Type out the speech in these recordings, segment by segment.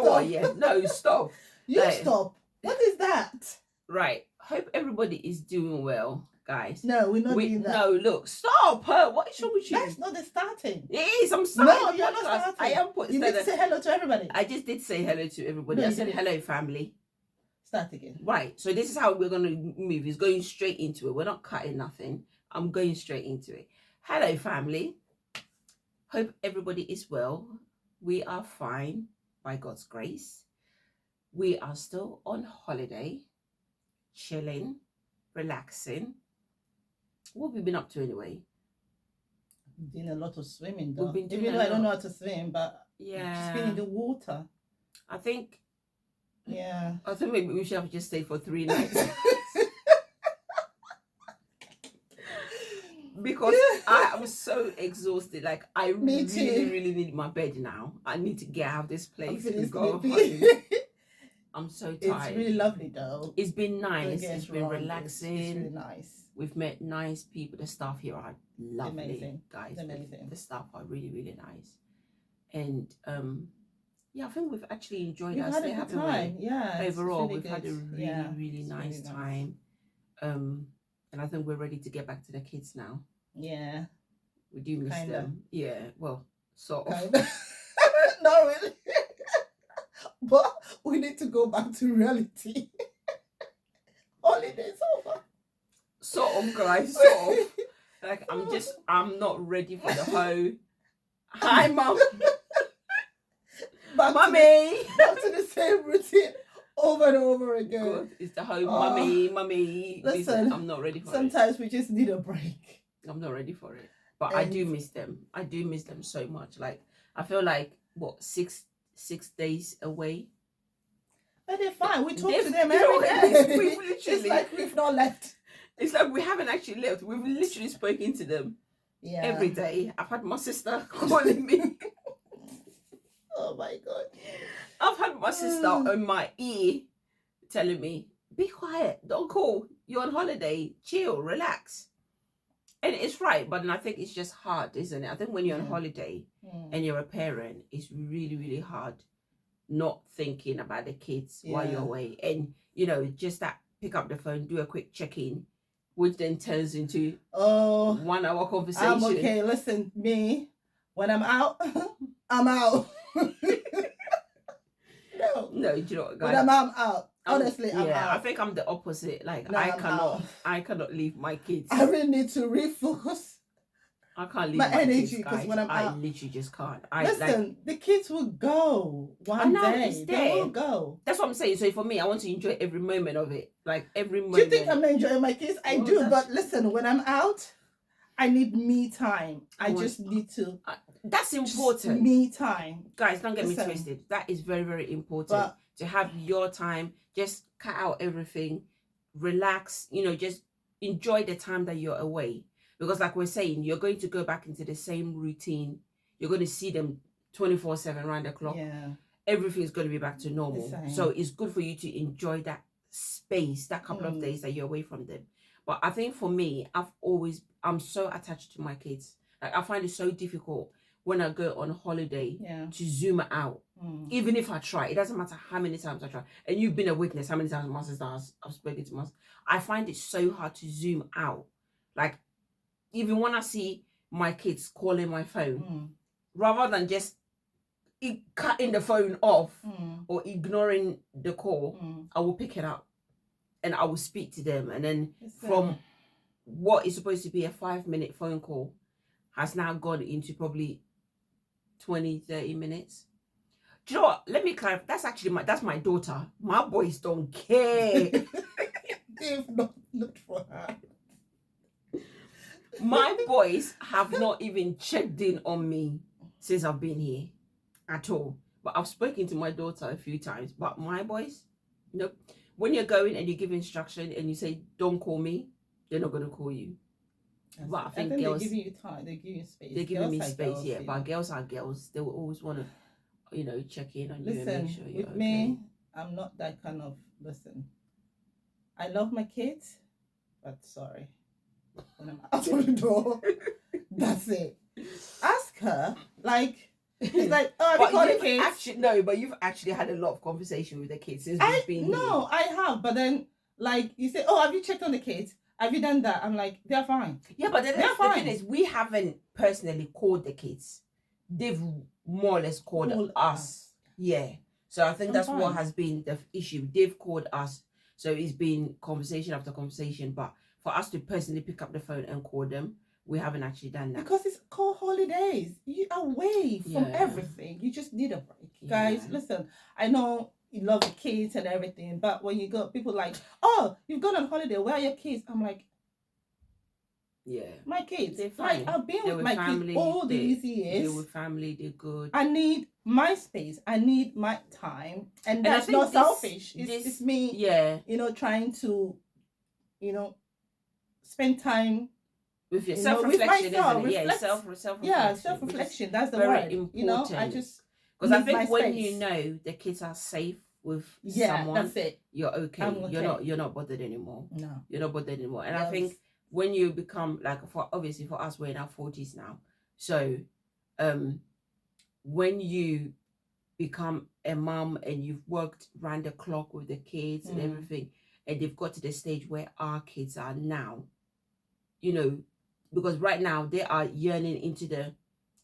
know what? Yeah, no, stop. You stop. What is that? Right. Hope everybody is doing well, guys. No, we're not doing that. No, look, stop. What is wrong with you? That's not the starting. It is. I'm sorry. No, you're not starting. I am putting. You need to say hello to everybody. I just did say hello to everybody. No, I said hello, family. Start again. Right. So this is how we're going to move. It's going straight into it. We're not cutting nothing. I'm going straight into it. Hello, family. Hope everybody is well. We are fine by God's grace. We are still on holiday, chilling, relaxing. What have we been up to anyway? We've been doing a lot of swimming, though. We've been doing even though I don't know how to swim, but yeah, just been in the water. I think. Yeah. I think maybe we should have just stayed for 3 nights. Because I am so exhausted. Like I really need my bed now. I need to get out of this place and go home. I'm so tired. It's really lovely though. It's been nice. It's been relaxing. It's really nice. We've met nice people. The staff here are lovely. Amazing. Guys. Amazing. The staff are really nice. And yeah, I think we've actually enjoyed our stay, haven't we? Yeah. Overall, really we've had a really nice time. And I think we're ready to get back to the kids now. Yeah. We do miss them. Yeah, well, sort of. Not really. But we need to go back to reality. Holiday's over. Sort of, guys, sort of. Like, I'm not ready for the whole. Hi, Mum. Mummy. Back to the same routine over and over again. Good. It's the whole mummy. Listen, I'm not ready for it. Sometimes we just need a break. I'm not ready for it. But I do miss them. I do miss them so much. Like, I feel like, what, six days away? But they're fine. We talk to them every day. We've literally, it's like we've not left. It's like we haven't actually left. We've literally spoken to them every day. I've had my sister calling me. Oh my God. I've had my sister on my ear telling me, be quiet, don't call. You're on holiday, chill, relax. And it's right, but then I think it's just hard, isn't it? I think when you're on holiday and you're a parent, it's really hard not thinking about the kids while you're away. And, you know, just that pick up the phone, do a quick check-in, which then turns into 1 hour conversation. I'm okay. Listen, me, when I'm out, I'm out. No, do you know what, guys? When I'm out. Honestly, I'm out. I think I'm the opposite. Like, no, I cannot leave my kids. I really need to refocus. I can't leave my kids, energy because when I'm out, I literally just can't. Listen, the kids will go one day. They will go. That's what I'm saying. So for me, I want to enjoy every moment of it. Like every moment. Do you think I'm not enjoying my kids? I do, but listen, when I'm out, I need me time. I just need to. That's important. Me time. Guys, don't get me twisted. That is very important. To have your time, just cut out everything, relax, you know, just enjoy the time that you're away. Because like we're saying, you're going to go back into the same routine. You're going to see them 24/7 around the clock. Yeah. Everything's going to be back to normal. So it's good for you to enjoy that space, that couple of days that you're away from them. But I think for me, I'm so attached to my kids. Like I find it so difficult when I go on holiday to zoom out. Even if I try, it doesn't matter how many times I try. And you've been a witness how many times my sister I've spoken to my sister. I find it so hard to zoom out. Like, even when I see my kids calling my phone, rather than just cutting the phone off or ignoring the call, I will pick it up and I will speak to them. And then from what is supposed to be a 5-minute phone call has now gone into probably 20-30 minutes. Do you know what? Let me clarify. That's my daughter. My boys don't care. They've not looked for her. My boys have not even checked in on me since I've been here at all. But I've spoken to my daughter a few times. But my boys, nope. When you're going and you give instruction and you say, don't call me, they're not going to call you. But I think girls, they're giving you time, they're giving you space. They're giving me space, But girls are girls. They will always want to, you know, check in on you and make sure you're okay. With me, I'm not that kind of, I love my kids, but sorry. When I'm out of the door, that's it. Ask her, like, It's like, oh, have you called the kids? Actually, no, but you've actually had a lot of conversation with the kids since we've been here. No, I have. But then, like, you say, oh, have you checked on the kids? Have you done that? I'm like, they're fine. Yeah, but the thing is, we haven't personally called the kids. They've more or less called us. Yeah. So I think that's what has been the issue. They've called us. So it's been conversation after conversation. But for us to personally pick up the phone and call them, we haven't actually done that. Because it's called holidays. You're away from everything. You just need a break. Guys, listen, I know you love the kids and everything, but when you go, people like, oh, you've gone on holiday. Where are your kids? I'm like, my kids. They're fine. Like, I've been with my kids all these years. They're with family. They're good. I need my space. I need my time. And that's not selfish. It's me, you know, trying to, you know, spend time with your self-reflection, isn't it? Self-reflection. Yeah, self-reflection. That's the word. Important. You know, I just because I think when you know the kids are safe with someone, that's it. You're okay. You're not bothered anymore. No, you're not bothered anymore. And I think when you become like, obviously for us, we're in our 40s now. So, when you become a mom and you've worked round the clock with the kids and everything, and they've got to the stage where our kids are now, you know, because right now they are yearning into the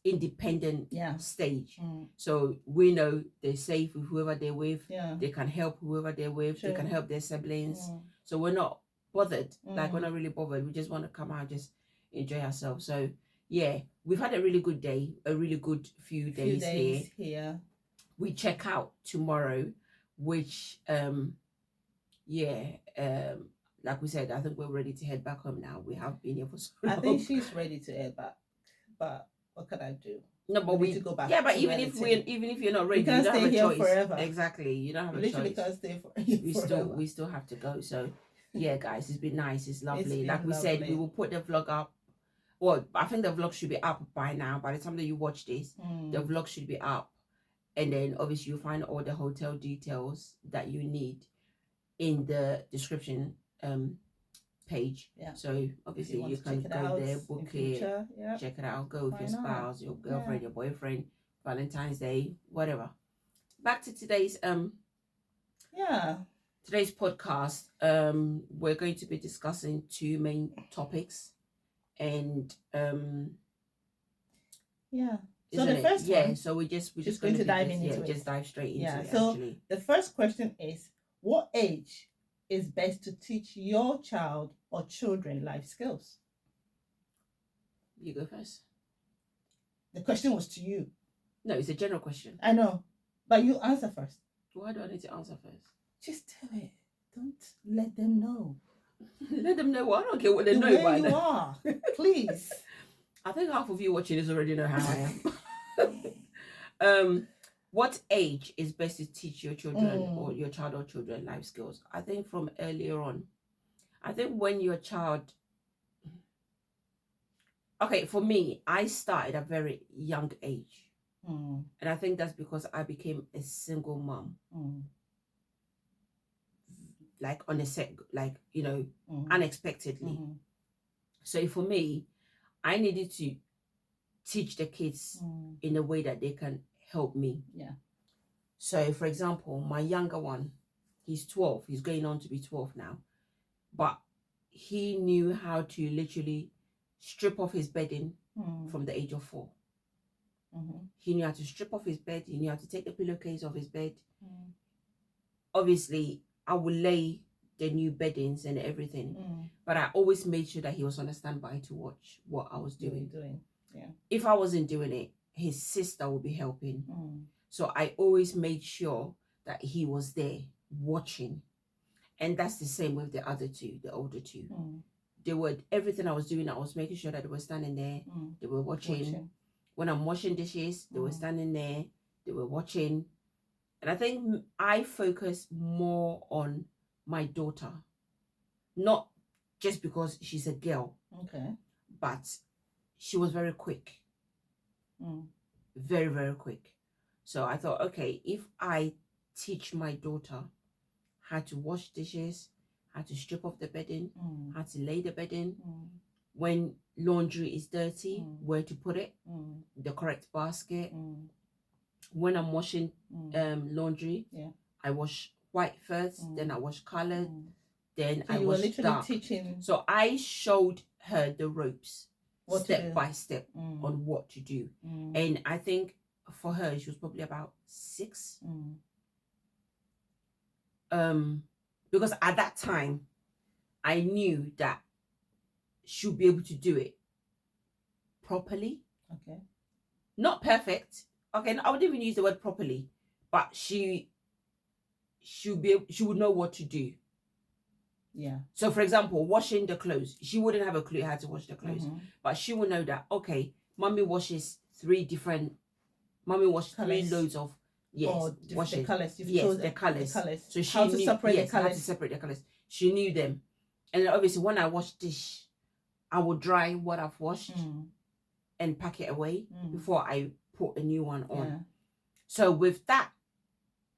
independent stage. So we know they're safe with whoever they're with. They can help whoever they're with. They can help their siblings. So we're not bothered. Like, we're not really bothered. We just want to come out and just enjoy ourselves. So yeah, we've had a really good day, a really good few days here. We check out tomorrow, which like we said, I think we're ready to head back home now. We have been here for so long. I think she's ready to head back, but what can I do? No, but we need to go back. Yeah, but even if you're not ready, you don't have a choice. Forever. Exactly, you don't have a choice. Can't stay we still have to go. So yeah, guys, it's been nice. It's lovely. Like we said, we will put the vlog up. Well, I think the vlog should be up by now. By the time that you watch this, the vlog should be up, and then obviously you'll find all the hotel details that you need in the description page. So obviously you can go there, book it, check it out, go with your spouse, your girlfriend, your boyfriend, Valentine's Day, whatever. Back to today's today's podcast. We're going to be discussing two main topics, and so the first one, so we're just going to dive into it. Just dive straight into it. So the first question is, what age is best to teach your child or children life skills? You go first. The question was to you. No, it's a general question. I know, but you answer first. Why do I need to answer first? Just tell it. Don't let them know. Let them know what? I don't care what they know by now. You are. Please. I think half of you watching this already know how I am. What age is best to teach your children or your child or children life skills? I think from earlier on. I think when your child... Okay, for me, I started at a very young age. And I think that's because I became a single mom. Like on a set, like, you know, unexpectedly. So for me, I needed to teach the kids in a way that they can help me. So for example, my younger one, he's 12. He's going on to be 12 now. But he knew how to literally strip off his bedding from the age of 4. He knew how to strip off his bed. He knew how to take the pillowcase off his bed. Obviously, I would lay the new beddings and everything. But I always made sure that he was on a standby to watch what I was doing. If I wasn't doing it, his sister would be helping. So I always made sure that he was there watching. And that's the same with the other two, the older two. They were, everything I was doing, I was making sure that they were standing there. They were watching. When I'm washing dishes, they were standing there. They were watching. And I think I focus more on my daughter. Not just because she's a girl. But she was very quick. Very, very quick. So I thought, okay, if I teach my daughter how to wash dishes, how to strip off the bedding, how to lay the bedding, when laundry is dirty, where to put it, the correct basket, when I'm washing laundry, Yeah. I wash white first, then I wash colored, then So I you were wash literally dark. teaching So I showed her the ropes what to step do. by step on what to do. And I think for her, she was probably about 6. Because at that time, I knew that she'll be able to do it properly. Okay. Not perfect. Okay, I wouldn't even use the word properly, but she would know what to do. Yeah. So for example, washing the clothes, she wouldn't have a clue how to wash the clothes, but she would know that, okay, mommy washes 3 different, mommy washes 3 loads of, the colors. The colors. So she how knew to separate the how colors. to separate the colors. She knew them. And then obviously when I wash dish, I will dry what I've washed and pack it away before I put a new one on. Yeah. So with that,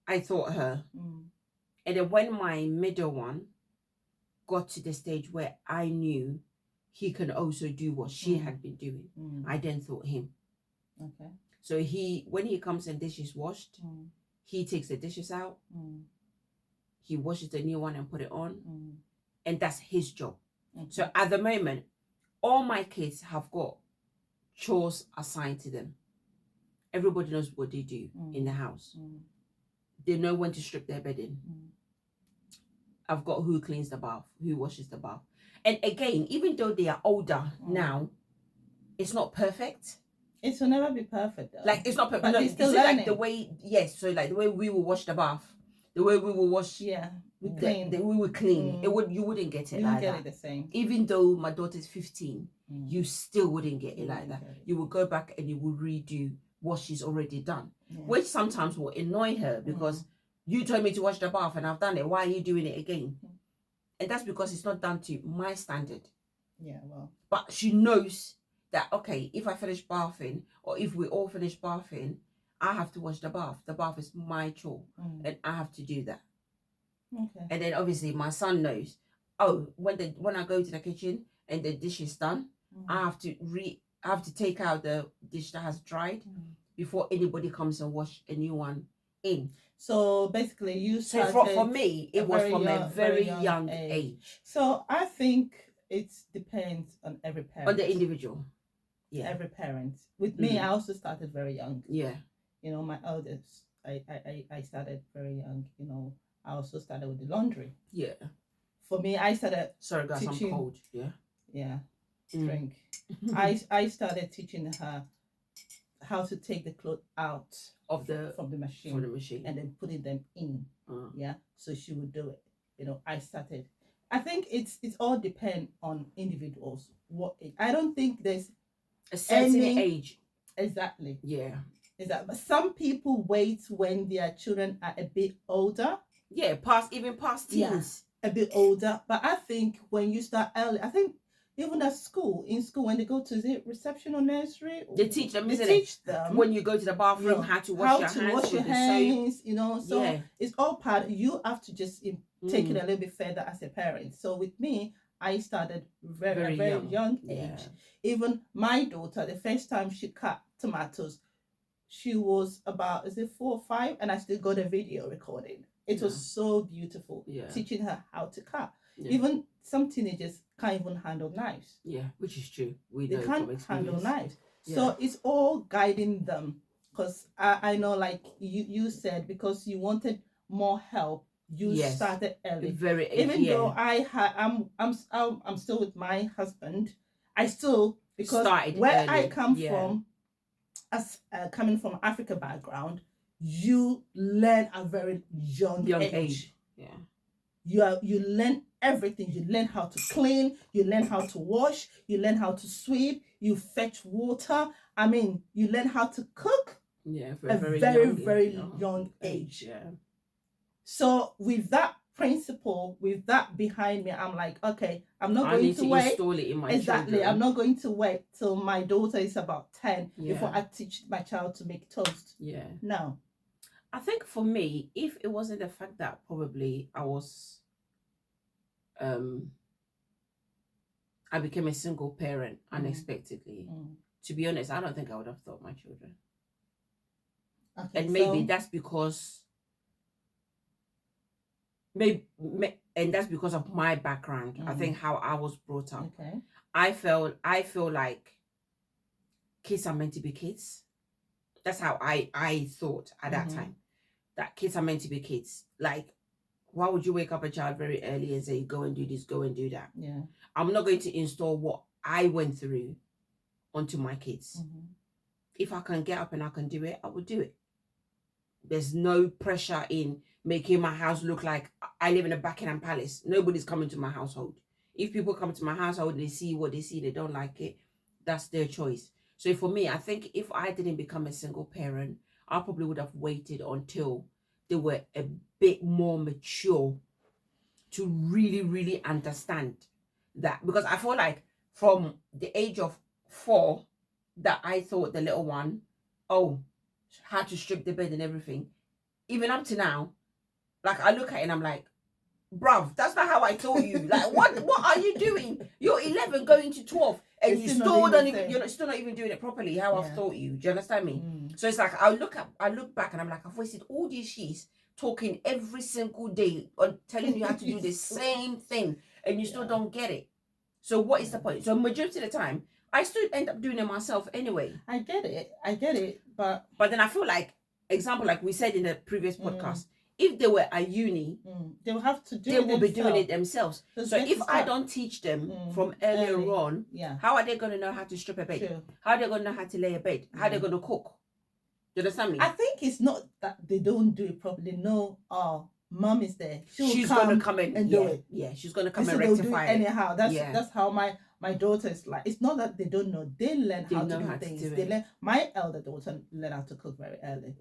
I taught her. And then when my middle one got to the stage where I knew he can also do what she had been doing, I then taught him. Okay. So when he comes and dishes washed, he takes the dishes out, he washes the new one and put it on, and that's his job. Okay. So at the moment, all my kids have got chores assigned to them. Everybody knows what they do in the house. They know when to strip their bedding. I've got who cleans the bath, who washes the bath. And again, even though they are older now, it's not perfect. It will never be perfect though. Like, it's not perfect. But No, they're still like learning. the way, so like the way we will wash the bath, the way we will wash, we clean. we would clean. You wouldn't get it like that. You wouldn't get it the same. Even though my daughter's 15, you still wouldn't get it like that. You will go back and you will redo what she's already done, which sometimes will annoy her because you told me to wash the bath and I've done it. Why are you doing it again? And that's because it's not done to my standard. Yeah, well. But she knows that, okay, if I finish bathing or if we all finish bathing, I have to wash the bath. The bath is my chore and I have to do that. Okay. And then obviously my son knows, oh, when I go to the kitchen and the dish is done, I have to take out the dish that has dried before anybody comes and wash a new one in. So basically you started... So for me, it was from a very young age. So I think it depends on every parent. On the individual. Yeah. Every parent. With me, I also started very young. Yeah. You know, my eldest, I started very young. You know, I also started with the laundry. Yeah. For me, I started Sorry guys, teaching... I'm cold. Yeah. Yeah. Drink. I started teaching her how to take the clothes out from the machine and then putting them in. Yeah. So she would do it. You know, I started. I think it's all depend on individuals. What age. I don't think there's a certain age. Exactly. Yeah. But some people wait when their children are a bit older. Yeah, past teens. Yeah, a bit older. But I think when you start early, I think even at school, when they go to the reception or nursery, they teach them. When you go to the bathroom, how to wash your hands. You know, so it's all part. You have to just take it a little bit further as a parent. So with me, I started very young age. Even my daughter, the first time she cut tomatoes, she was about 4 or 5, and I still got a video recording. It was so beautiful, teaching her how to cut. Even some teenagers can't even handle knives. Yeah, which is true. They can't handle knives. So it's all guiding them. Because I know, like you said, because you wanted more help, you started early. Even though I'm still with my husband, I still, because where I come from, as coming from Africa background, you learn at a very young age. Yeah. You learn everything. You learn how to clean, you learn how to wash, you learn how to sweep, you fetch water. I mean, you learn how to cook. Yeah, a very young age. Yeah. So with that principle, with that behind me, I'm like, okay, I'm not going to wait. Install it in my children. I'm not going to wait till my daughter is about 10 before I teach my child to make toast. Yeah. No. I think for me, if it wasn't the fact that probably I became a single parent unexpectedly. To be honest, I don't think I would have taught my children. Okay, and maybe so that's because maybe and that's because of my background. I think how I was brought up. okay. I feel like kids are meant to be kids. That's how I thought at that time, that kids are meant to be kids. Like, why would you wake up a child very early and say, go and do this, go and do that? Yeah. I'm not going to install what I went through onto my kids. If I can get up and I can do it, I will do it. There's no pressure in making my house look like I live in a Buckingham Palace. Nobody's coming to my household. If people come to my household, they see what they see, they don't like it, that's their choice. So for me, I think if I didn't become a single parent, I probably would have waited until they were a bit more mature to really, really understand that. Because I feel like from the age of 4 that I thought the little one, oh, how to strip the bed and everything, even up to now, like I look at it and I'm like, bruv, that's not how I taught you. Like, what are you doing? You're 11 going to 12 and you still don't even, you're still not even doing it properly how I've taught you. Do you understand me? So it's like I look back and I'm like, I've wasted all these years talking every single day on telling you how to do the same thing and you still don't get it. So what is the point? So majority of the time I still end up doing it myself anyway. I get it, but then I feel like, example, like we said in the previous podcast, if they were at uni, they will have to do they it will be doing it themselves. So if I don't teach them from earlier on, how are they going to know how to strip a bed? True. How are they going to know how to lay a bed? How are they going to cook? Do you understand me? I think it's not that they don't do it properly. No, mom is there. She's going to come in and do it. Yeah, she's going to come and rectify it. Anyhow, that's how my daughter is like. It's not that they don't know. They learn how to do things. They learn. My elder daughter learned how to cook very early.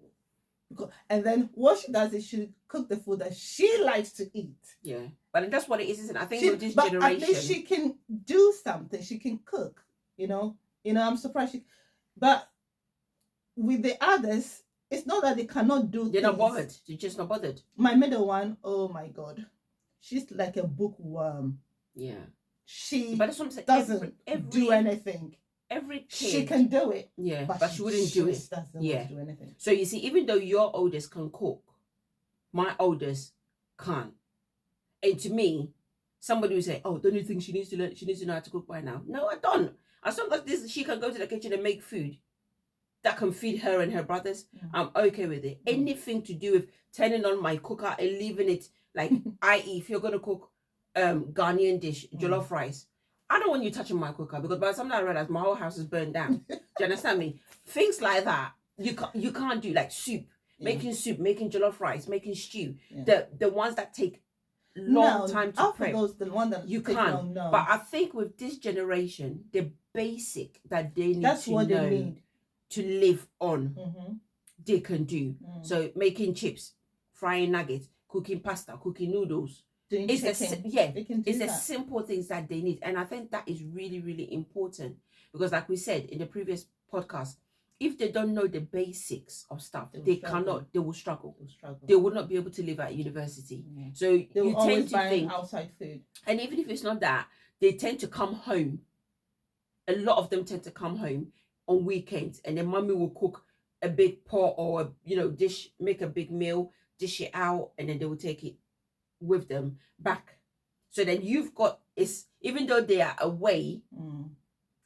And then what she does is she cook the food that she likes to eat. Yeah, but that's what it is, isn't it? I think with this generation, at least she can do something. She can cook. You know. I'm surprised. But with the others, it's not that they cannot do. They're not bothered. They're just not bothered. My middle one, oh my God, she's like a bookworm. Yeah. She but that's what I'm saying. doesn't do anything. Every kid, she can do it. Yeah, but she wouldn't do it. Doesn't do anything. So you see, even though your oldest can cook, my oldest can't. And to me, somebody will say, "Oh, don't you think she needs to learn? She needs to know how to cook by now?" No, I don't. As long as she can go to the kitchen and make food that can feed her and her brothers, I'm okay with it. Anything to do with turning on my cooker and leaving it, like, i.e., if you're gonna cook Ghanaian dish, jollof rice, I don't want you touching my cooker, because by the time I realize my whole house is burned down. Do you understand me? Things like that you can't do, like soup, making jollof rice, making stew. The ones that take long time to prep. The one that you can't. But I think with this generation, the basic that they need that's to what know they need to live on, they can do. So making chips, frying nuggets, cooking pasta, cooking noodles. It's the simple things that they need. And I think that is really, really important, because like we said in the previous podcast, if they don't know the basics of stuff, they will struggle. They will not be able to live at university. So they will tend to think outside food. And even if it's not that, they tend to come home. A lot of them tend to come home on weekends, and then mommy will cook a big pot or dish, make a big meal, dish it out, and then they will take it with them back. So then you've got, even though they are away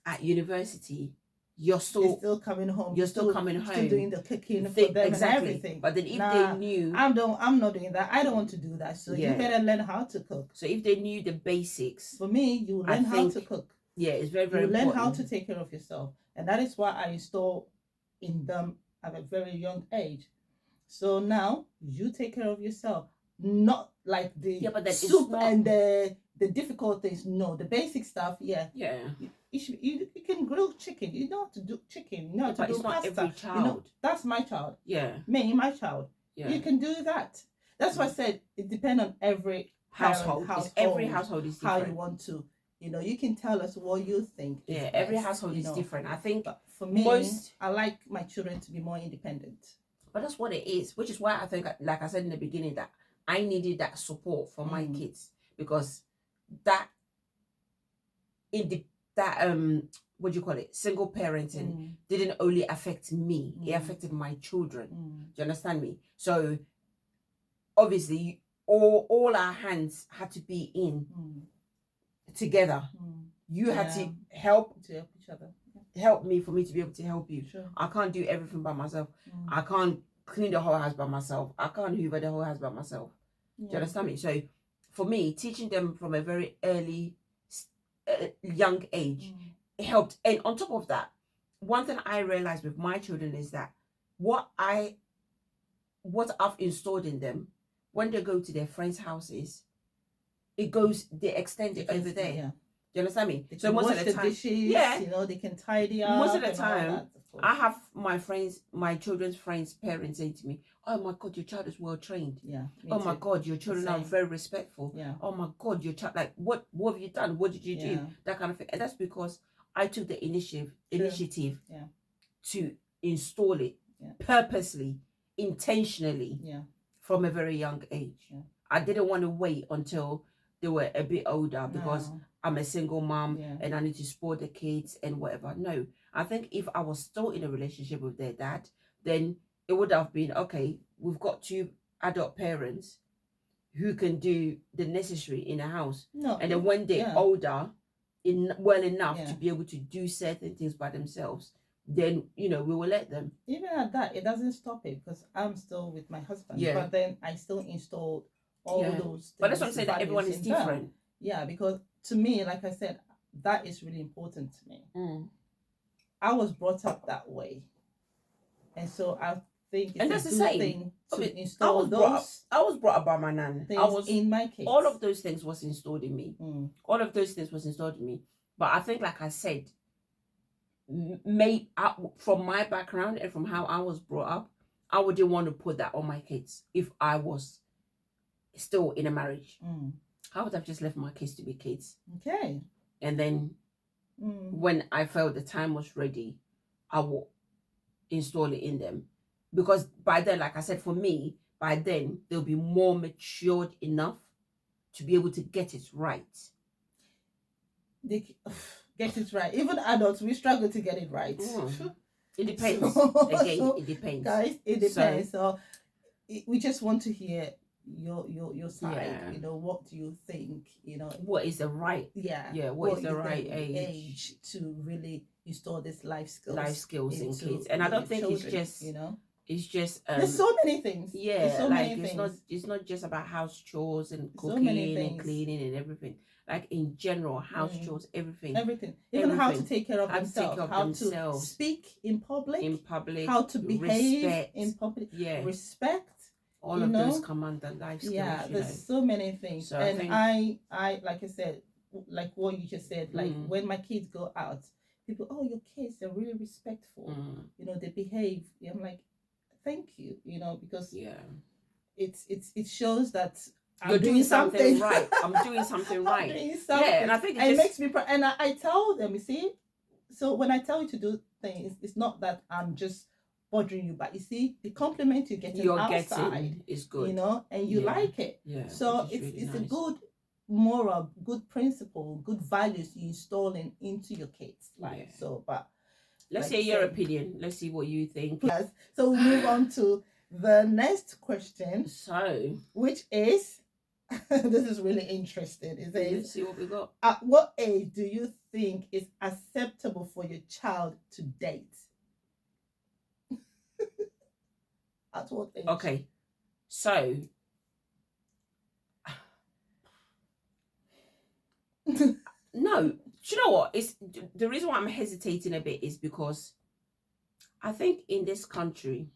at university, you're still coming home. You're still coming home. Still doing the cooking for them and everything. But then if they knew, I'm not doing that. I don't want to do that. So you better learn how to cook. So if they knew the basics, for me, you learn how to cook. Yeah, it's very, very important. You learn how to take care of yourself, and that is why I install in them at a very young age. So now you take care of yourself. Not like the soup and the difficult things. No, the basic stuff. Yeah. You can grill chicken. You know how to do chicken. You know how to do pasta. Not every child. That's my child. Yeah. My child. Yeah. You can do that. That's why I said it depends on every household. Every household is different. How you want to. You can tell us what you think. Yeah, every household is different. I think for me, I like my children to be more independent. But that's what it is, which is why I think, like I said in the beginning, that I needed that support for my kids, because that what do you call it, single parenting didn't only affect me, it affected my children. Do you understand me? So obviously all our hands had to be in together. You had to help each other, help me for me to be able to help you. Sure. I can't do everything by myself. I can't clean the whole house by myself. I can't hoover the whole house by myself. Do you understand me? So for me, teaching them from a very early young age, it helped. And on top of that, one thing I realized with my children is that what I've installed in them, when they go to their friends' houses, they extend it over there. Yeah. Do you understand me? So most of the time, dishes, they can tidy up. Most of the time, I have my children's friends' parents saying to me, "Oh my God, your child is well trained. Yeah. Oh my God, your children are very respectful. Yeah. Oh my God, your child, like what have you done? What did you do? That kind of thing." And that's because I took the initiative to install it purposely, intentionally, from a very young age. Yeah. I didn't want to wait until they were a bit older because I'm a single mom and I need to support the kids and whatever. No, I think if I was still in a relationship with their dad, then it would have been, okay, we've got 2 adult parents who can do the necessary in a house. No, and then when they're older, well enough to be able to do certain things by themselves, then, we will let them. Even at that, it doesn't stop it because I'm still with my husband. Yeah. But then I still installed all those things. But that's what I'm saying, that everyone is different. Them. Yeah, because to me, like I said, that is really important to me. I was brought up that way. And so I think it's a good thing to install those. I was brought up by my nan. I was in my case. All of those things was installed in me. All of those things was installed in me. But I think, like I said, from my background and from how I was brought up, I wouldn't want to put that on my kids if I was still in a marriage. I would have just left my kids to be kids. Okay. And then when I felt the time was ready, I will install it in them. Because by then, like I said, for me, by then, they'll be more matured enough to be able to get it right. Get it right. Even adults, we struggle to get it right. It depends. It depends. Guys, it depends. So we just want to hear your side. What do you think? What is the right? What is the right age to really install this life skills in kids? And I don't think children, it's just it's just there's so many things. It's not just about house chores and cooking and cleaning and everything. Like in general, house chores, everything, even how to take care of themselves, how to speak in public, how to behave in public, respect. All of those come under life skills. Yeah, there's so many things. So and I like I said, like what you just said, like when my kids go out, people, oh, your kids are really respectful. They behave. I'm like, thank you. Because it shows that you're doing something right. I'm doing something right. Doing something. Yeah, and I think it makes me proud. And I tell them, you see, so when I tell you to do things, it's not that I'm just bothering you, but you see, the compliment you're getting outside is good, and you like it. Yeah. So it's really nice. A good moral, good principle, good values you installing into your kids' life. Yeah. So, but let's hear your opinion. Let's see what you think. Yes. So we'll move on to the next question. So, which is, this is really interesting. Let's see what we got. At what age do you think is acceptable for your child to date? At what age? Okay, so no, do you know what? It's the reason why I'm hesitating a bit is because I think in this country,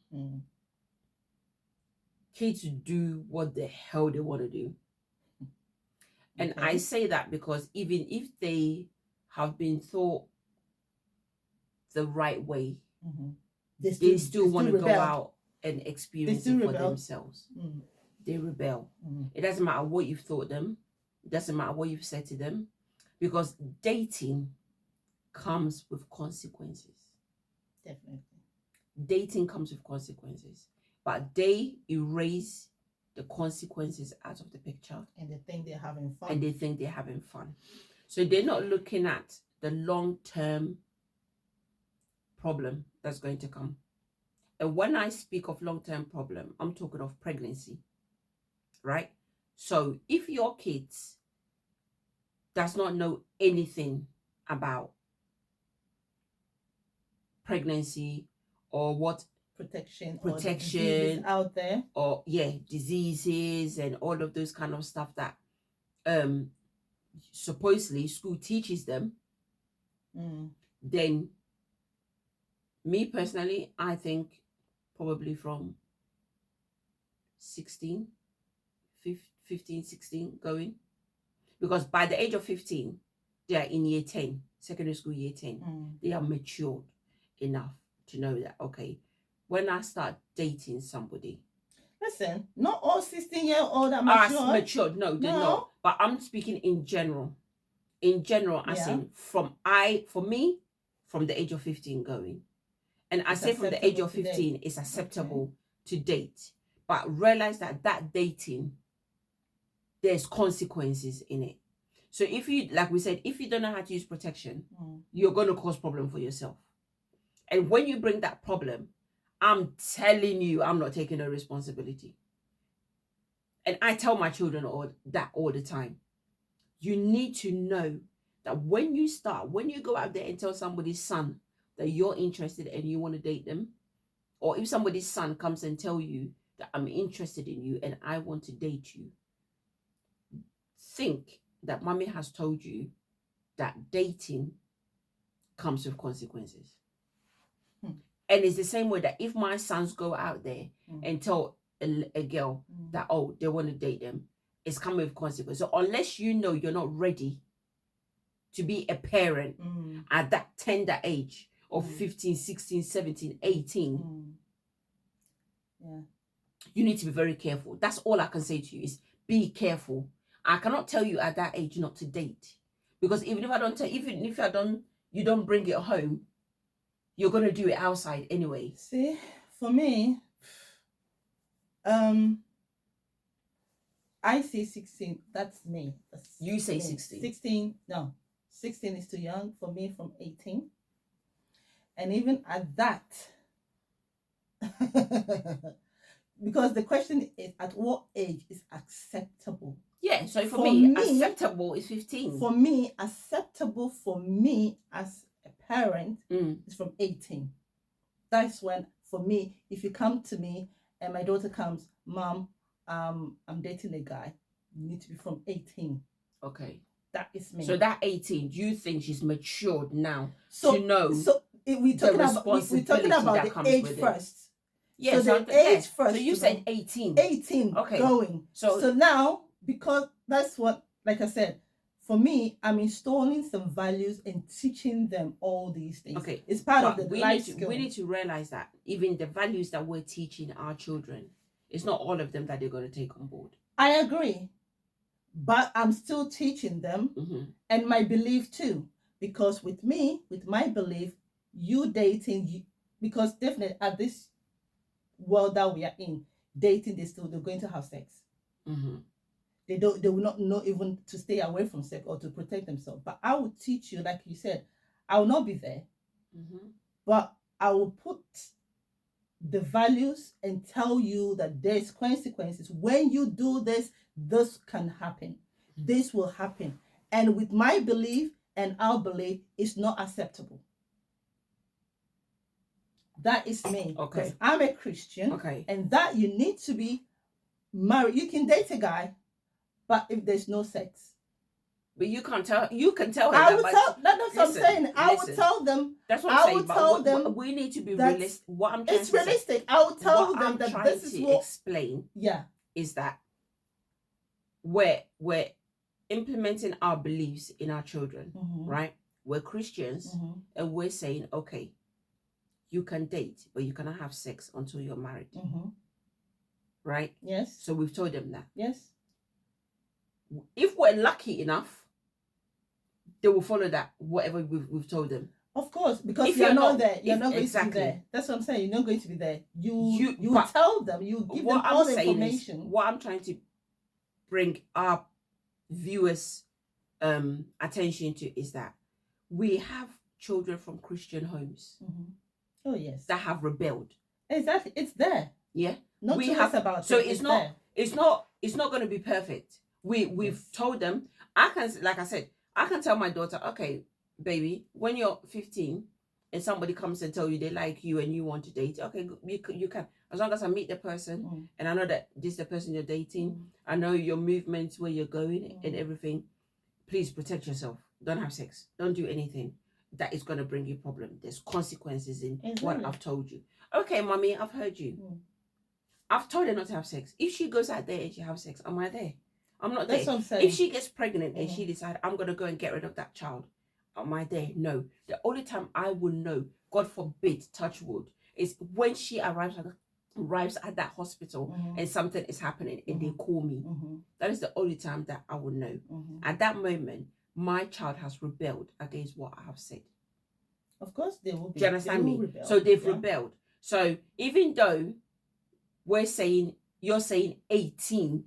kids do what the hell they want to do. And I say that because even if they have been taught the right way, they still want to go out and experience it for themselves. They rebel. It doesn't matter what you've taught them. It doesn't matter what you've said to them. Because dating comes with consequences. Definitely. Dating comes with consequences. But they erase the consequences out of the picture. And they think they're having fun. So they're not looking at the long-term problem that's going to come. And when I speak of long-term problem, I'm talking of pregnancy, right? So if your kids does not know anything about pregnancy or what protection or diseases out there, or diseases and all of those kind of stuff that supposedly school teaches them, then me personally, I think probably from 16, 15, 16 going, because by the age of 15 they are in year 10, secondary school year 10. They are matured enough to know that, okay, when I start dating somebody, listen, not all 16-year-old are matured. No, they're not. But I'm speaking in general. I say from me, from the age of 15 going. And I say from the age of 15, it's acceptable to date. But realize that dating, there's consequences in it. So if you, like we said, if you don't know how to use protection, you're going to cause problem for yourself. And when you bring that problem, I'm telling you, I'm not taking no responsibility. And I tell my children all the time. You need to know that when you go out there and tell somebody's son that you're interested and you want to date them, or if somebody's son comes and tell you that I'm interested in you and I want to date you, think that mommy has told you that dating comes with consequences. And it's the same way that if my sons go out there and tell a girl that, oh, they want to date them, it's coming with consequences. So unless you know you're not ready to be a parent at that tender age of 15, 16, 17, 18, you need to be very careful. That's all I can say to you is be careful. I cannot tell you at that age not to date, because even if I don't tell, even if you don't bring it home, you're going to do it outside anyway. See, for me, I see 16. That's me. You say 16. 16. No, 16 is too young for me. From 18, and even at that, because the question is, at what age is acceptable? Yeah. So for me, acceptable is 15. For me, acceptable for me as a parent is from 18. That's when, for me, if you come to me and my daughter comes, Mom, I'm dating a guy, you need to be from 18. Okay. That is me. So that 18, do you think she's matured now to know? So we're talking about the age first. Yeah, so the age first. So you said 18. 18 going. So now, because that's what, like I said, for me, I'm installing some values and teaching them all these things. Okay. It's part of the life skill. We need to realize that even the values that we're teaching our children, it's not all of them that they're going to take on board. I agree. But I'm still teaching them, and my belief too. Because with me, with my belief, you dating, because definitely at this world that we are in, dating, they're going to have sex. They will not know even to stay away from sex or to protect themselves. But I will teach you, like you said, I will not be there, but I will put the values and tell you that there's consequences. When you do this, this can happen. This will happen. And with my belief and our belief, it's not acceptable. That is me. Okay. Because I'm a Christian. Okay. And that you need to be married. You can date a guy, but if there's no sex. But you can tell her I would tell. That's what I'm saying. I would tell them. That's what I'm saying. I would tell them. We need to be realistic. What I'm trying to say. It's realistic. I would tell them that this is what. Explain. Yeah. Is that we're implementing our beliefs in our children, right? We're Christians, and we're saying, okay, you can date, but you cannot have sex until you're married, right? Yes. So we've told them that. Yes. If we're lucky enough, they will follow that, whatever we've told them. Of course, because if you're not there, you're not going to be there. That's what I'm saying. You're not going to be there. You tell them, you give them all the information. What I'm trying to bring our viewers' attention to is that we have children from Christian homes Oh yes, that have rebelled. Exactly, it's there. Yeah, not too much about so it. it's not there. it's not going to be perfect. We've told them. I can, like I said, I can tell my daughter, okay, baby, when you're 15 and somebody comes and tell you they like you and you want to date, okay, you can, as long as I meet the person and I know that this is the person you're dating, I know your movements, where you're going and everything. Please protect yourself. Don't have sex. Don't do anything that is going to bring you problem. There's consequences in what I've told you. Okay, mommy, I've heard you. I've told her not to have sex. If she goes out there and she has sex, am I there? I'm not there. That's what I'm saying. If she gets pregnant and she decides, I'm going to go and get rid of that child, am I there? No. The only time I will know, God forbid, touch wood, is when she arrives at that hospital and something is happening and they call me. That is the only time that I will know. At that moment, my child has rebelled against what I have said. Of course they will be. Do you understand me? Rebel. So they've rebelled. So even though you're saying 18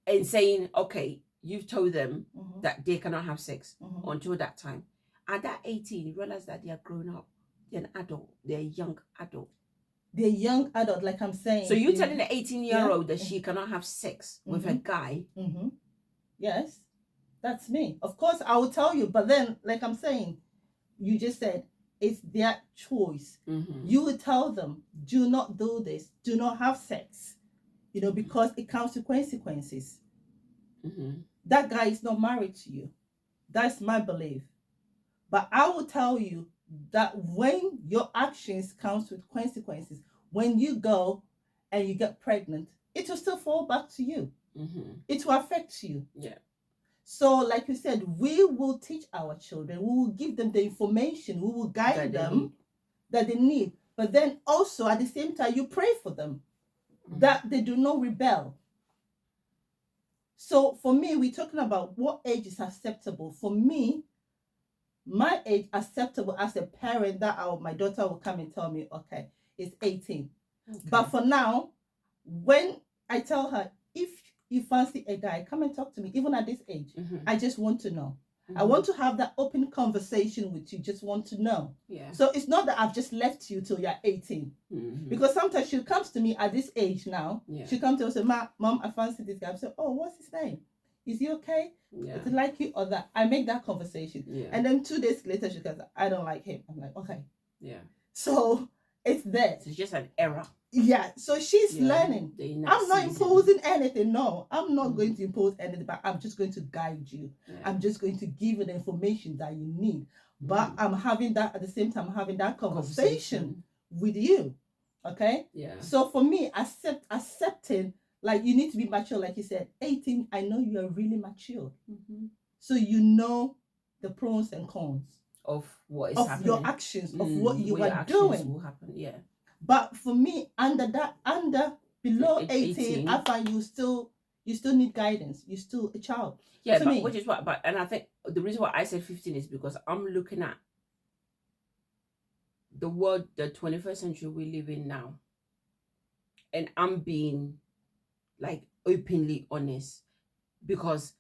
and saying, okay, you've told them that they cannot have sex until that time. At that 18, you realize that they are grown up. They're an adult. They're a young adult. They're young adult, like I'm saying. So you're telling the 18-year-old that she cannot have sex with a guy? Yes, that's me. Of course, I will tell you. But then, like I'm saying, you just said, it's their choice. You will tell them, do not do this. Do not have sex. Because it comes to consequences. That guy is not married to you. That's my belief. But I will tell you that when your actions comes with consequences, when you go and you get pregnant, it will still fall back to you. It will affect you. Yeah. So, like you said, we will teach our children. We will give them the information. We will guide them that they need. But then also, at the same time, you pray for them that they do not rebel. So, for me, we're talking about what age is acceptable. For me, my age acceptable as a parent, that my daughter will come and tell me, okay, it's 18. But for now, when I tell her, if you fancy a guy, come and talk to me, even at this age. I just want to know. I want to have that open conversation with you, just want to know. Yeah. So it's not that I've just left you till you're 18. Because sometimes she comes to me at this age now. She comes to me and say, Mom, I fancy this guy. I say, oh, what's his name? Is he okay? Is he like you or that? I make that conversation. And then 2 days later, she goes, I don't like him. I'm like, okay. Yeah. So it's there. It's just an error. Yeah. So she's learning. I'm not imposing anything. No, I'm not going to impose anything, but I'm just going to guide you. I'm just going to give you the information that you need. But I'm having that at the same time, having that conversation with you. Okay? Yeah. So for me, accepting, like, you need to be mature, like you said. 18, I know you are really mature. So you know the pros and cons of what is of happening. your actions, of what you are doing. Will happen. Yeah. But for me, below 18, I find you still need guidance. You're still a child. Yeah, but which is what. But and I think the reason why I said 15 is because I'm looking at the world, the 21st century we live in now, and I'm being like openly honest, because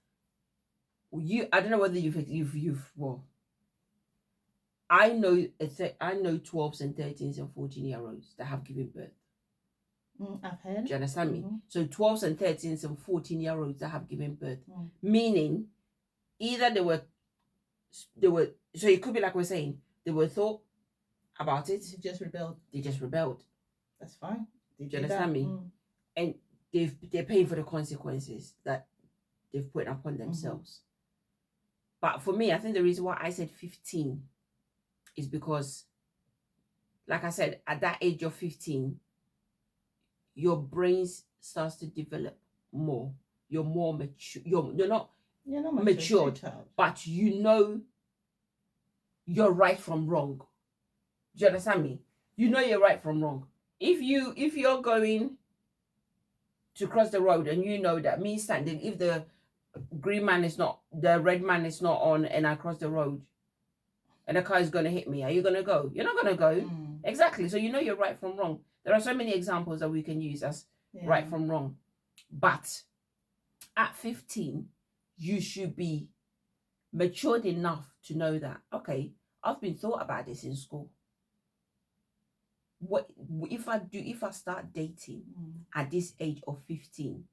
I don't know whether you've well, I know 12s and 13s and 14-year-olds that have given birth. I've heard. Do you understand me? So 12s and 13s and 14-year-olds that have given birth, meaning either they were, so it could be like we're saying, they were thought about it. They just rebelled. That's fine. Do you understand me? And they're paying for the consequences that they've put upon themselves. But for me, I think the reason why I said 15 is because, like I said, at that age of 15, your brain starts to develop more. You're more mature. You're not matured, but you know you're right from wrong. Do you understand me? You know you're right from wrong. If you're going to cross the road and you know that me standing, if the red man is not on, and I cross the road and the car is going to hit me, are you going to go? You're not going to go. Exactly. So you know you're right from wrong. There are so many examples that we can use as right from wrong. But at 15, you should be matured enough to know that, okay, I've been thought about this in school. What if I start dating at this age of 15?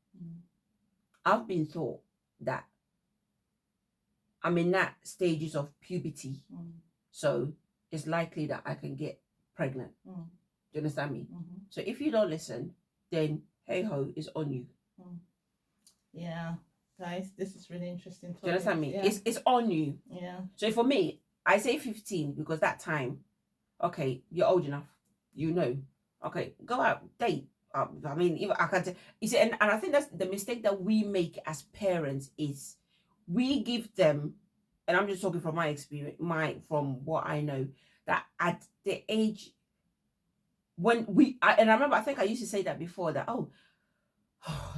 I've been thought that I'm in that stages of puberty, so it's likely that I can get pregnant. Do you understand me? So if you don't listen, then hey ho, it's on you. Yeah, guys, this is really interesting. Do you understand me? Yeah. It's on you. Yeah. So for me, I say 15 because that time, okay, you're old enough. You know, okay, go out, date. I mean, if I can, you see, and I think that's the mistake that we make as parents is we give them, and I'm just talking from my experience, from what I know, that at the age when and I remember, I think I used to say that before, that oh,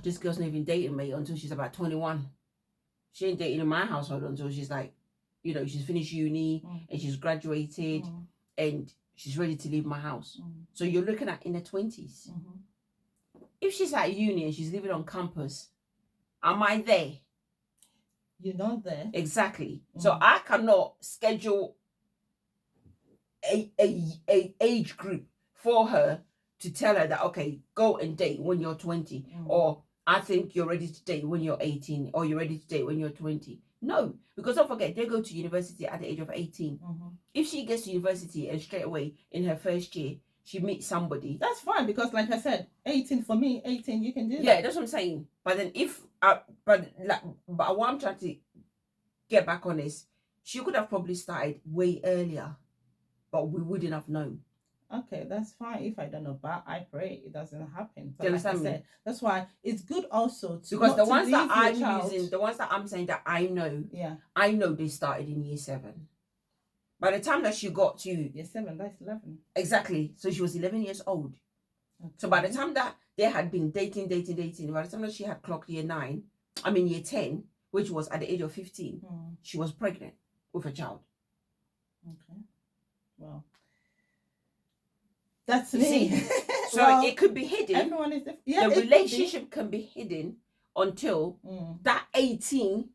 this girl's not even dating me until she's about 21. She ain't dating in my household until she's like, you know, she's finished uni and she's graduated and she's ready to leave my house. So you're looking at in the 20s. If she's at uni and she's living on campus, am I there? You're not there. Exactly. So I cannot schedule a age group for her to tell her that, okay, go and date when you're 20, or I think you're ready to date when you're 18, or you're ready to date when you're 20. No, because don't forget, they go to university at the age of 18. If she gets to university and straight away in her first year, she meets somebody, that's fine, because like I said, 18 for me, 18, you can do that. Yeah, that's what I'm saying. But then but what I'm trying to get back on is, she could have probably started way earlier, but we wouldn't have known. Okay, that's fine if I don't know, but I pray it doesn't happen. But Do you understand me? That's why it's good also to, because the ones that I'm child. using, the ones that I'm saying that I know, yeah, I know they started in year 7. By the time that she got to year 7, that's 11. Exactly. So she was 11 years old. Okay. So by the time that they had been dating, by the time that she had clocked year 10, which was at the age of 15, she was pregnant with a child. Okay. Well, that's me. So well, it could be hidden. Everyone is different. Yeah, the relationship can be hidden until that 18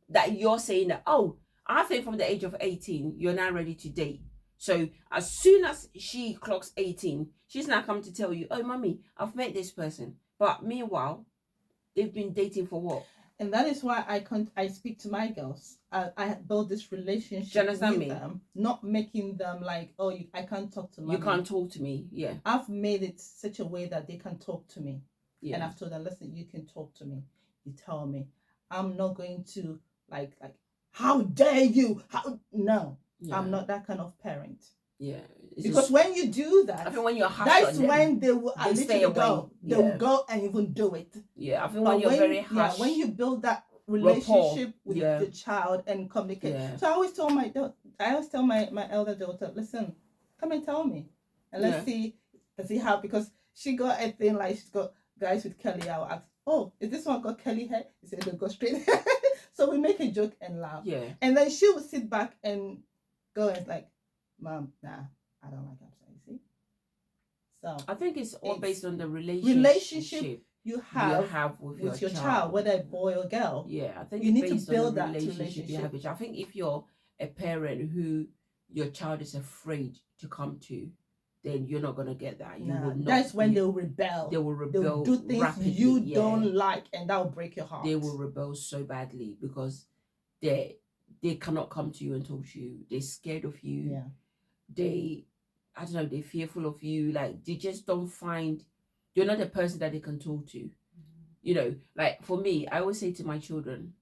that you're saying that, oh, I think from the age of 18, you're now ready to date. So as soon as she clocks 18, she's now come to tell you, oh, mommy, I've met this person. But meanwhile, they've been dating for what? And that is why I speak to my girls. I build this relationship with them, not making them like, oh, I can't talk to mommy. You can't talk to me. Yeah. I've made it such a way that they can talk to me. Yeah. And I've told them, listen, you can talk to me. You tell me. I'm not going to like, how dare you? No. Yeah. I'm not that kind of parent. Yeah. Because when you do that, I think when you're that's when they will stay away. Go. They will go and even do it. Yeah, I think when you're very harsh. Yeah, when you build that relationship with the child and communicate. Yeah. So I always tell my elder daughter, listen, come and tell me, and let's see how, because she got a thing like she's got guys with curly. I'll ask, oh, is this one got curly hair? He said, no, go straight. So we make a joke and laugh. Yeah. And then she would sit back and go and like, Mom, nah, I don't like upset, you see? So I think it's all based on the relationship you have with your child, whether a boy or girl. Yeah, I think you need to build that relationship. You have. I think if you're a parent who your child is afraid to come to, then you're not gonna get that. You will not. That's when they'll rebel. They will rebel. They'll do things rapidly, you don't like, and that will break your heart. They will rebel so badly because they cannot come to you and talk to you. They're scared of you. Yeah. I don't know, they're fearful of you. Like, they just don't find, you're not a person that they can talk to. You know, like for me, I always say to my children,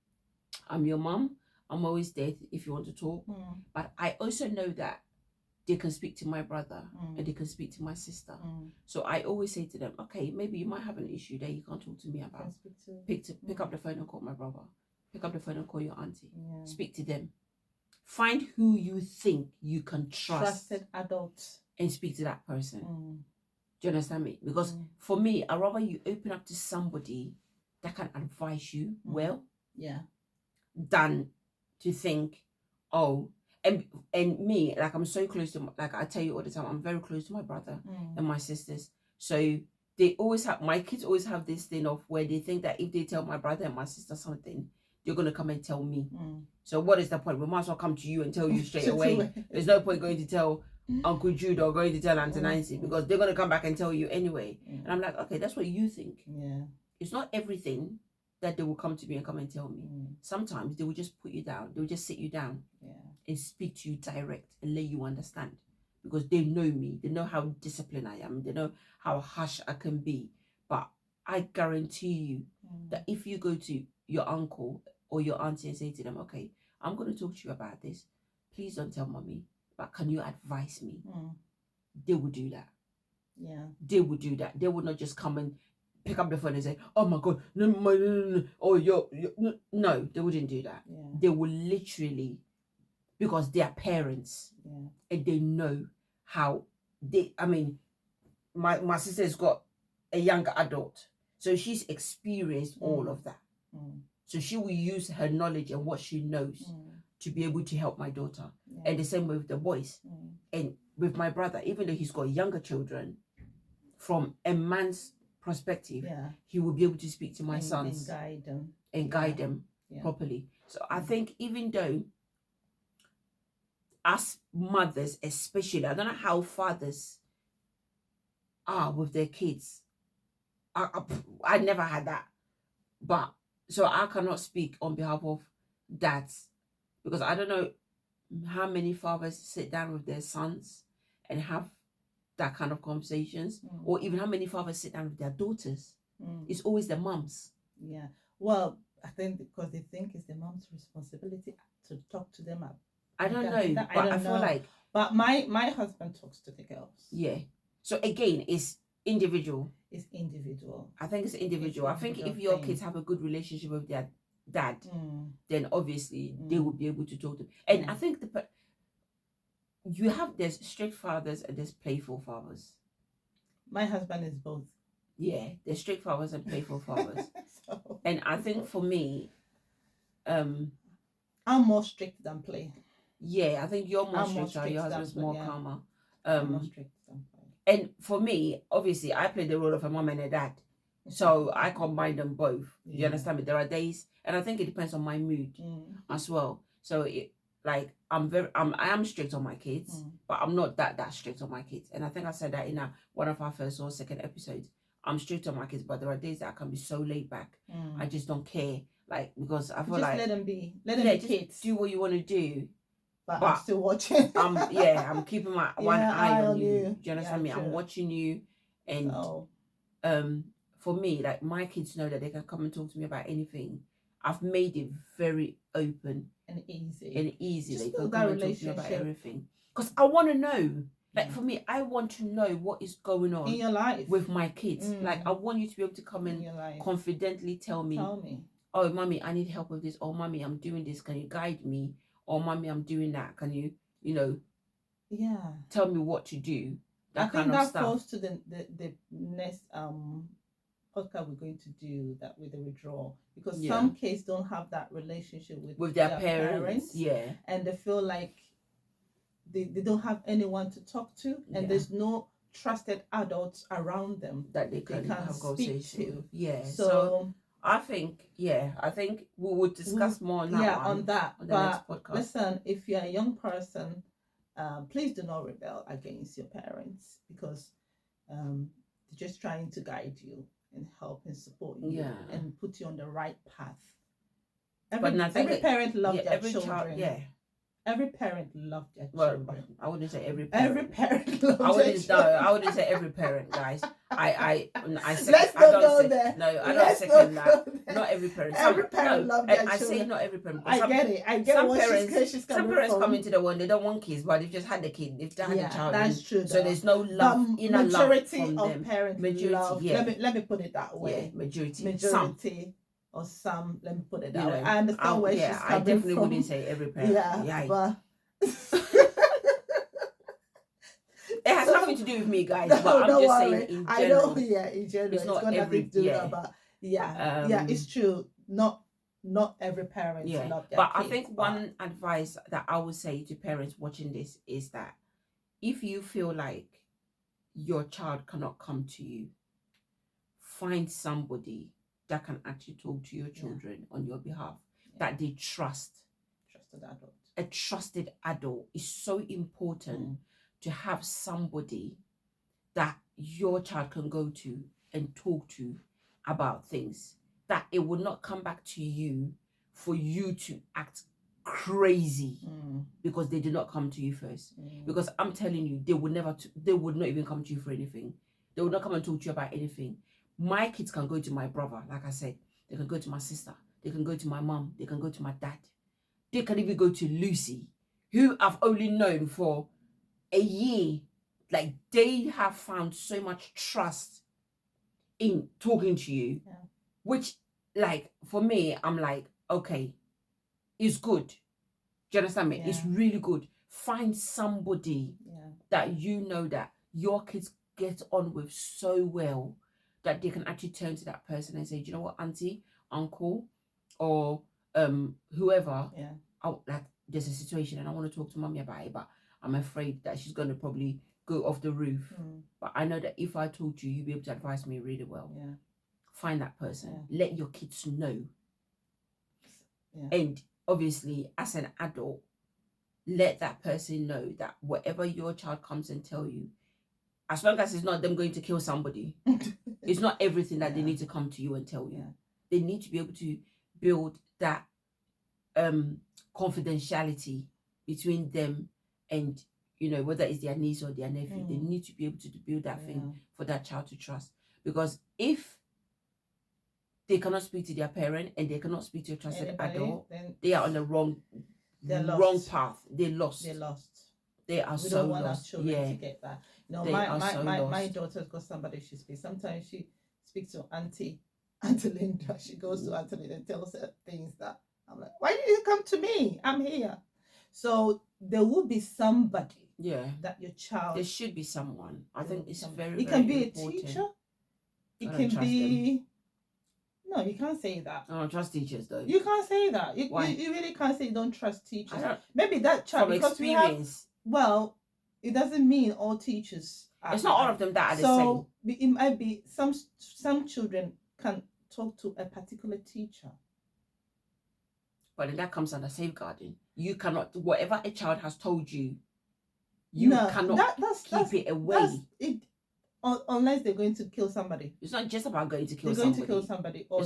I'm your mom. I'm always there if you want to talk. But I also know that they can speak to my brother and they can speak to my sister. So I always say to them, okay, maybe you might have an issue that you can't talk to me about. Pick up the phone and call my brother. Pick up the phone and call your auntie. Yeah. Speak to them. Find who you think you can trust. Trusted adults. And speak to that person. Do you understand me? Because for me, I'd rather you open up to somebody that can advise you well. Yeah. Than to think, oh, and me, like I'm so close to, like I tell you all the time, I'm very close to my brother and my sisters. So my kids always have this thing of where they think that if they tell my brother and my sister something, you're going to come and tell me. So what is the point? We might as well come to you and tell you straight away. There's no point going to tell Uncle Jude or going to tell Auntie Nancy, because they're going to come back and tell you anyway. And I'm like, okay, that's what you think. It's not everything that they will come to me and come and tell me. Sometimes they will just put you down. They will just sit you down and speak to you direct and let you understand, because they know me. They know how disciplined I am. They know how harsh I can be. But I guarantee you that if you go to your uncle or your auntie and say to them, okay, I'm going to talk to you about this. Please don't tell mommy, but can you advise me? They will do that. They will do that. They will not just come and pick up the phone and say, oh my God, no, oh, no, they wouldn't do that. They will literally, because they are parents and they know how my sister's got a younger adult, so she's experienced all of that. So she will use her knowledge and what she knows to be able to help my daughter. And the same way with the boys. And with my brother, even though he's got younger children, from a man's perspective, he will be able to speak to my sons and guide them properly. So I think even though as mothers especially, I don't know how fathers are with their kids. I never had that. But so I cannot speak on behalf of dads, because I don't know how many fathers sit down with their sons and have that kind of conversations, or even how many fathers sit down with their daughters. It's always the mums. Well, I think because they think it's the mom's responsibility to talk to them. I don't know, but I feel like. But my husband talks to the girls. Yeah. So again, it's individual. It's individual. I think it's individual. I think if your kids have a good relationship with their dad, then obviously they will be able to talk to them. And I think there's strict fathers and there's playful fathers. My husband is both. Yeah, there's strict fathers and playful fathers. And I think for me, I'm more strict than play. Yeah, I think you're more strict. Your husband's more calmer. More strict than play. And for me, obviously, I play the role of a mom and a dad. So I combine them both. You understand me? There are days, and I think it depends on my mood as well. So I am strict on my kids, but I'm not that strict on my kids. And I think I said that in one of our first or second episodes. I'm strict on my kids, but there are days that I can be so laid back. I just don't care, because I feel just let them be. Let them be kids. Do what you want to do. But I'm still watching. I'm keeping my one eye on you. Do you understand me? True. I'm watching you, and for me, like, my kids know that they can come and talk to me about anything. I've made it very open and easy. Just they can come and talk to me about everything, because I want to know. Like, for me, I want to know what is going on in your life with my kids. Like, I want you to be able to come and confidently tell me, oh, mommy, I need help with this. Or, mommy, I'm doing this. Can you guide me? Or, mommy, I'm doing that. Can you, tell me what to do? I think that falls to the next podcast we're going to do, that with the withdrawal, because some kids don't have that relationship with their parents. And they feel like they don't have anyone to talk to, and there's no trusted adults around them that they can have conversation to. So I think we would discuss more on that on the next podcast. Listen, if you're a young person, please do not rebel against your parents, because they're just trying to guide you and help and support you and put you on the right path. Every parent loves their children. Every parent loves their children. I wouldn't say every parent. Every parent loves their children. I wouldn't say every parent, guys. I second, Let's not go there. No, I don't second that. Not every parent. Every parent loves their children. I say not every parent. I get it. I get what she's coming some parents from. come into the world, they don't want kids, but they've just had the kid. They've had the child. That's true. So there's no love, inner love from them. Majority love. Let me put it that way. Yeah, majority. Some. Or some, let me put it that way. I understand where she's coming from. I definitely wouldn't say every parent. But it has nothing to do with me, guys. But I'm just saying in general. I know, in general, it's not got every nothing to do with that. It's true. Not every parent love their But kids, I think one advice that I would say to parents watching this is that if you feel like your child cannot come to you, find somebody that can actually talk to your children on your behalf. that they trust. Trusted adult. A trusted adult is so important to have somebody that your child can go to and talk to about things, that it will not come back to you for you to act crazy because they did not come to you first. Because I'm telling you, they would not even come to you for anything. They would not come and talk to you about anything. My kids can go to my brother, like I said. They can go to my sister. They can go to my mom. They can go to my dad. They can even go to Lucy, who I've only known for a year. Like, they have found so much trust in talking to you, which, like, for me, I'm like, okay, it's good. Do you understand me? It's really good. Find somebody that you know that your kids get on with so well that they can actually turn to that person and say, do you know what, auntie, uncle, or whoever, like, there's a situation and I want to talk to mommy about it, but I'm afraid that she's going to probably go off the roof. But I know that if I told you, you'd be able to advise me really well. Find that person. Let your kids know. And obviously, as an adult, let that person know that whatever your child comes and tell you, as long as it's not them going to kill somebody, it's not everything that they need to come to you and tell you. They need to be able to build that confidentiality between them and, you know, whether it's their niece or their nephew. They need to be able to build that thing for that child to trust. Because if they cannot speak to their parent and they cannot speak to a trusted adult, they are on the wrong path. They're lost. They are so lost. We don't want our children to get that. You know, my daughter's got somebody she speaks. Sometimes she speaks to Auntie Linda. She goes to Auntie Linda and tells her things that I'm like, why did you come to me? I'm here. So there will be somebody. That your child. There should be someone. I think it's very. It can be important. A teacher. It can be. No, you can't say that. I don't trust teachers, though. You can't say that. You really can't say you don't trust teachers. Maybe that child, because experience. It doesn't mean all teachers are. It's not all of them that are the same. So it might be some children can talk to a particular teacher. But then that comes under safeguarding. You cannot, whatever a child has told you, you cannot keep it away. Unless they're going to kill somebody. It's not just about going to kill somebody. They're going to kill somebody. Or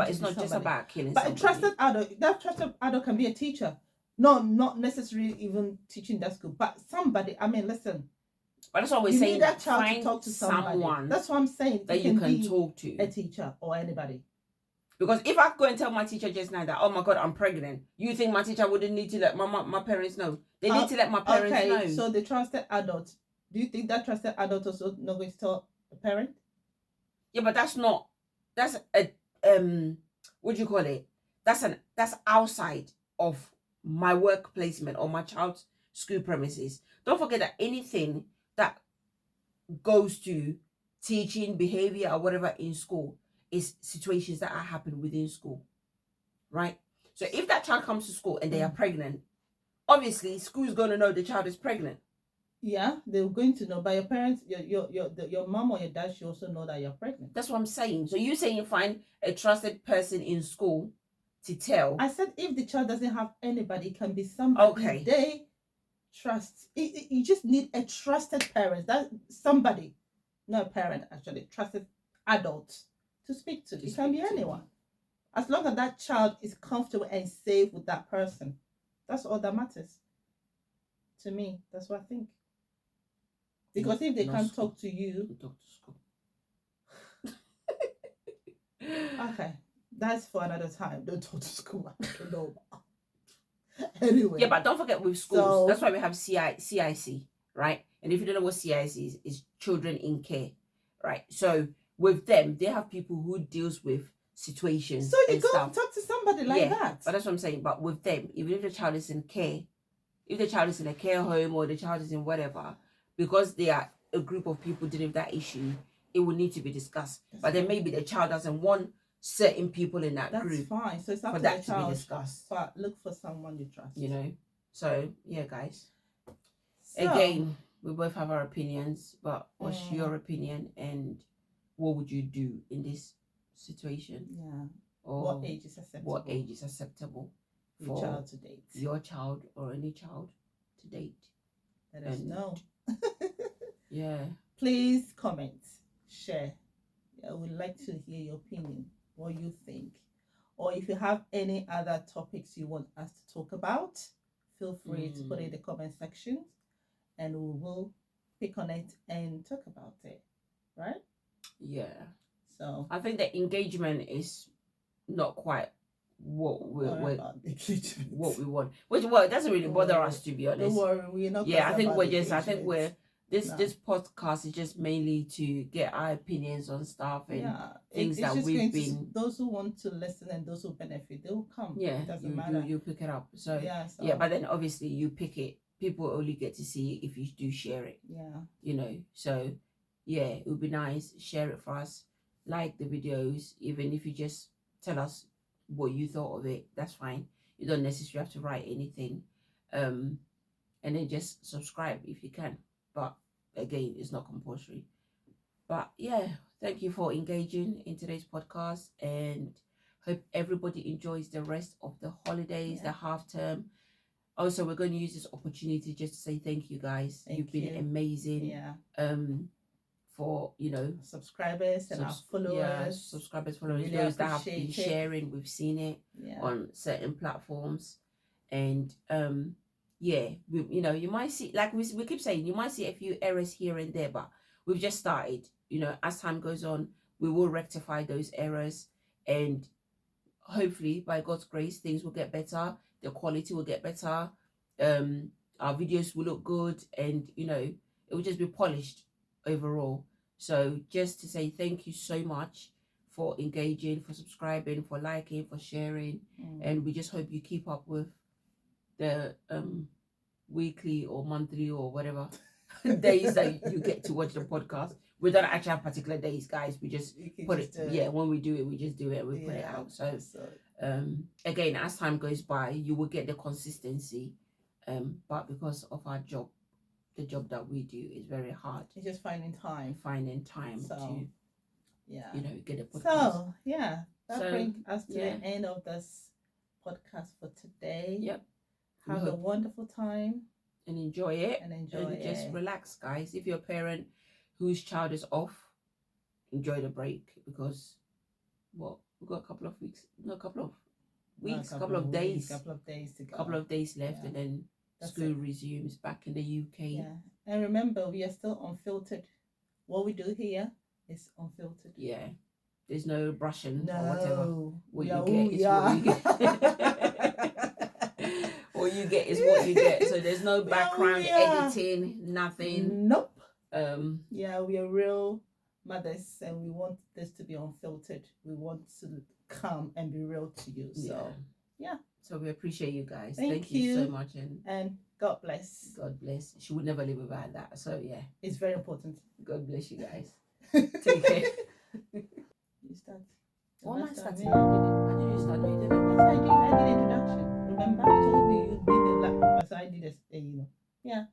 it's not just about killing somebody. But a trusted adult, that trusted adult can be a teacher. No, not necessarily even teaching that school. But somebody, I mean, listen. But that's what we're saying. You need that child to talk to someone. That's what I'm saying. That you can talk to. A teacher or anybody. Because if I go and tell my teacher just now that, oh my God, I'm pregnant, you think my teacher wouldn't need to let my parents know? They need to let my parents know. So the trusted adult, do you think that trusted adult also not going to tell the parent? Yeah, but that's a what do you call it? That's outside of my work placement or my child's school premises. Don't forget that anything that goes to teaching, behavior, or whatever in school is situations that are happening within school, right? So if that child comes to school and they are pregnant, obviously school is going to know the child is pregnant. Yeah, they're going to know. But your parents, your mom or your dad should also know that you're pregnant. That's what I'm saying. So you're saying you find a trusted person in school to tell. I said if the child doesn't have anybody, it can be somebody they trust. You just need a trusted parent. That somebody, not a parent actually, trusted adult to speak to. It can be anyone. As long as that child is comfortable and safe with that person. That's all that matters. To me, that's what I think. Because if they can't talk to you, talk to school. Okay, that's for another time. Don't talk to school. I don't know. Anyway. Yeah, but don't forget with schools. That's why we have CIC, right? And if you don't know what CIC is Children in Care, right? So with them, they have people who deals with situations. So you go talk to somebody like that. But that's what I'm saying. But with them, even if the child is in care, if the child is in a care home or the child is in whatever, because they are a group of people dealing with that issue, it will need to be discussed. But then maybe the child doesn't want certain people in that group. That's fine. So it's up for to that the child to be discussed. But look for someone you trust. You know. So yeah, guys. So, again, we both have our opinions, but what's your opinion and what would you do in this situation? Yeah. What age is acceptable? What age is acceptable for your child to date? Your child or any child to date. Let us know. Yeah. Please comment, share. I would like to hear your opinion, what you think. Or if you have any other topics you want us to talk about, feel free to put it in the comment section and we will pick on it and talk about it. Right? Yeah. So I think the engagement is not quite what we want. Which it doesn't really bother us, to be honest. Don't worry, we're not. Yeah, I think this podcast is just mainly to get our opinions on stuff and things that we've been. Those who want to listen and those who benefit, they will come. Yeah, it doesn't matter. You pick it up. So yeah, but then obviously you pick it. People only get to see it if you do share it. Yeah. So yeah, it would be nice. Share it for us. Like the videos, even if you just tell us what you thought of it, that's fine. You don't necessarily have to write anything. And then just subscribe if you can. But again, it's not compulsory. But yeah, thank you for engaging in today's podcast and hope everybody enjoys the rest of the holidays, the half term. Also, we're going to use this opportunity just to say thank you guys. You've been amazing. Yeah. For subscribers and our followers, subscribers, followers, really those that have been sharing, we've seen it on certain platforms, and you might see, like we keep saying, you might see a few errors here and there, but we've just started. As time goes on, we will rectify those errors, and hopefully, by God's grace, things will get better. The quality will get better. Our videos will look good, and it will just be polished overall. So just to say thank you so much for engaging, for subscribing, for liking, for sharing, and we just hope you keep up with the weekly or monthly or whatever days that you get to watch the podcast. We don't actually have particular days, guys. We just put it. When we do it, we just do it. We put it out. So again, as time goes by, you will get the consistency. But because of our job, the job that we do is very hard. It's just finding time to get a podcast. So that brings us to the end of this podcast for today. Yep. Have a wonderful time and enjoy it. Just relax, guys. If you're a parent whose child is off, enjoy the break, because we've got a couple of days to go. Couple of days left, and then school resumes back in the UK. Yeah. And remember, we are still unfiltered. What we do here is unfiltered. Yeah. There's no brushing or whatever. What you get is what you get. So there's no background editing, nothing. Nope. We are real mothers, and we want this to be unfiltered. We want to come and be real to you. So So we appreciate you guys. Thank you so much, and God bless. God bless. She would never live without that. So it's very important. God bless you guys. Take care. You start. What am I starting? How did you start? No, you didn't. Yes, I did. I did introduction. Remember, I told you you'd be the black. So I did a. Yeah.